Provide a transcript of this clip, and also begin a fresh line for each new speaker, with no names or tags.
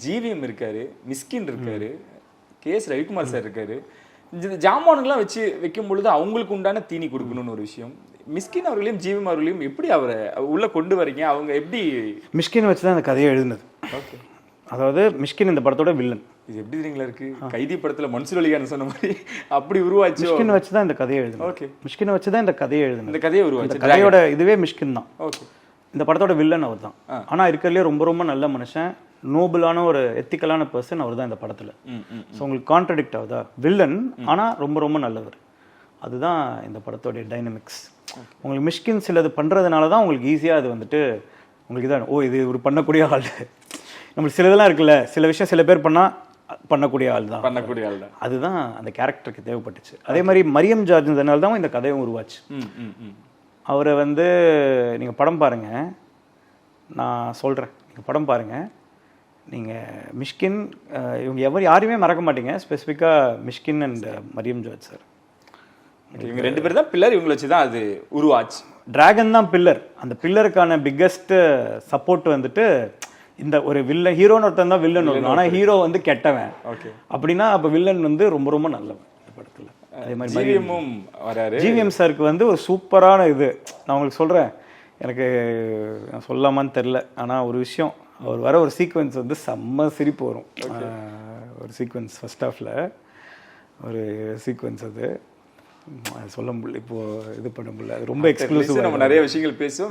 GVM இருக்காரு, மிஸ்கின் இருக்காரு, KS Ravikumar sir இருக்காரு. இந்த ஜாமானுங்கெல்லாம் வச்சு வைக்கும் பொழுது அவங்களுக்கு உண்டான தீனி கொடுக்கணும்னு ஒரு விஷயம். மிஸ்கின் அவர்களையும் ஜிவிஎம் அவர்களையும் எப்படி அவரை உள்ள கொண்டு வரீங்க? அவங்க எப்படி?
மிஸ்கின் வச்சு தான் அந்த கதையை எழுதுனது.
ஓகே.
அதாவது மிஸ்கின் இந்த படத்தோட வில்லன்.
இது எப்படி தெரியுங்களா இருக்கு? கைதி படத்துல மன்சூர் அலிகான் சொன்ன மாதிரி அப்படி உருவாச்சு.
மிஸ்கின் வச்சு தான் இந்த கதையை எழுதுனது.
ஓகே.
மிஸ்கின் வச்சு தான் இந்த கதையை எழுதுனது.
இந்த கதையை உருவாச்சு.
கதையோட இதுவே மிஸ்கின் தான்.
ஓகே.
இந்த படத்தோட வில்லன் அவர் தான். ஆனா இருக்கிறதுலே ரொம்ப ரொம்ப நல்ல மனுஷன், நோபலான ஒரு எத்திக்கலான பர்சன் அவர் தான் இந்த படத்துல. ஸோ உங்களுக்கு கான்ட்ரடிக்ட் ஆகுதா? வில்லன் ஆனா ரொம்ப ரொம்ப நல்லவர். அதுதான் இந்த படத்தோடைய டைனமிக்ஸ். உங்களுக்கு மிஷ்கின் சிலது பண்றதுனால தான் உங்களுக்கு ஈஸியா அது வந்துட்டு உங்களுக்கு இதான் ஓ இது ஒரு பண்ணக்கூடிய ஆள். நம்மளுக்கு சிலதெல்லாம் இருக்குல்ல, சில விஷயம் சில பேர் பண்ணக்கூடிய ஆள் தான்.
பண்ணக்கூடிய ஆள் தான்.
அதுதான் அந்த கேரக்டருக்கு தேவைப்பட்டுச்சு. அதே மாதிரி மரியம் ஜார்ஜ்ன்றதுனால தான் இந்த கதையும் உருவாச்சு. அவரை வந்து நீங்கள் படம் பாருங்கள், நான் சொல்கிறேன், நீங்கள் படம் பாருங்கள். நீங்கள் மிஷ்கின் இவங்க யாரையுமே மறக்க மாட்டீங்க. ஸ்பெசிஃபிக்காக மிஷ்கின் அண்ட் மரியம் ஜார்ஜ் சார்,
இவங்க ரெண்டு பேர் தான் பில்லர். இவங்களை வச்சு தான் அது உருவாச்சு.
டிராகன் தான் பில்லர். அந்த பில்லருக்கான பிக்கஸ்ட் சப்போர்ட் வந்துட்டு இந்த ஒரு வில்லன், ஹீரோன்னு ஒருத்தன் தான் வில்லன் வரணும். ஆனால் ஹீரோ வந்து கெட்டவன்.
ஓகே. அப்படின்னா
அப்போ வில்லன் வந்து ரொம்ப ரொம்ப நல்லவன் இந்த படத்தில். அதே மாதிரி
ஜிவிஎம்மும் வராரு.
ஜிவிஎம் சாருக்கு வந்து ஒரு சூப்பரான இது நான் உங்களுக்கு சொல்கிறேன். எனக்கு நான் சொல்லாமான்னு தெரில, ஆனால் ஒரு விஷயம், அவர் வர ஒரு சீக்வன்ஸ் வந்து செம்ம சிரிப்பு வரும். ஒரு சீக்வன்ஸ் ஃபர்ஸ்ட் ஹாஃபில் ஒரு சீக்வன்ஸ் அது சொல்ல முடியல, இப்போது இது பண்ண முடியல. அது ரொம்ப எக்ஸ்க்ளூசிவ்.
நம்ம நிறைய விஷயங்கள் பேசுவோம்.